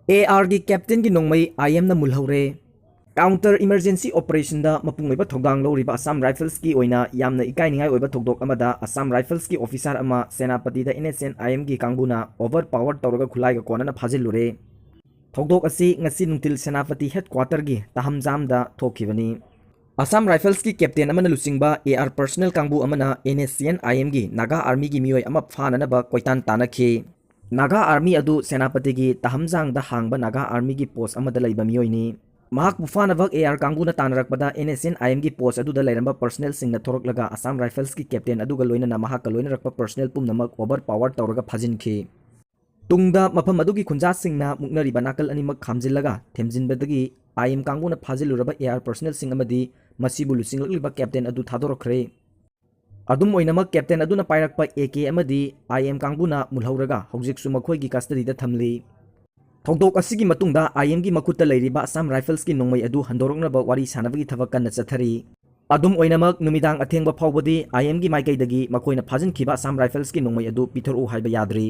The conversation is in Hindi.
AR की कैप्टन की नोंमई IM ना मुलहौरे काउंटर इमरजेंसी ऑपरेशन दा मपुंग ओइबा थौदांग लौरिबा असम राइफल्स की ओइना यामना इकाइनिंगाई ओइबा थौदोक अमदा असम राइफल्स की ऑफिसर अमा सेनापति दा इनेसेंट IM की कांगुना ओवर पावर तौरगा खुलाइगा कोनना फाजिलुरे थौदोक असि ngasi nungtil सेनापति हेडक्वार्टर की तहमजाम दा थोखिबनी असम राइफल्स की कैप्टन अमना लुसिंगबा AR पर्सनल कांगु अमना NSCN IM की नागा आर्मी की मियोय अमा फाननबा कोइतान तानखि नागा आर्मी अदु सेनापति की तहमजांग दा हांगबा नागा आर्मी की पोस्ट अमदा लैबा मियोयनी महाक बुफानबक AR कांगुना तानरकपदा NSN IM की पोस्ट अदुदा लैरंबा पर्सनल सिंगना थोरकलगा असम राइफल्स की कैप्टन अदुगा लोइनना महाक लोइनरकपा पर्सनल पुमनमक ओवर पावर तौरगा फाजिनखि तुंगदा मफम अदुगी खुंजा सिंगना मुक्नरिबा नाकल अनिमक खामजिलगा थेमजिनबदगी IM कांगुना फाजिलुरबा AR पर्सनल सिंग अमदी मसिबु लुसिंगलकलिबा कैप्टन अदु थादोरखरे अदुम ओइनमक कैप्टन अदुना पाइरकपा AK अमदी IM कांगुना मुलहौरगा हौजिकसु मखोइगी कस्टडीदा थमली थौदोक असिगी मतुंगदा IM की मखुत्ता लैरिबा असम राइफल्स की नोंमई अदु हंदोरकनबा वारी सानबगी थबक कन्ना चथरी अदुम ओइनमक नुमिदांग अथेंगबा फावबदी IM की माइकैदगी मखोइना फाजिनखिबा असम राइफल्स की नोंमई अदु पिथरउ हाइबा याद्री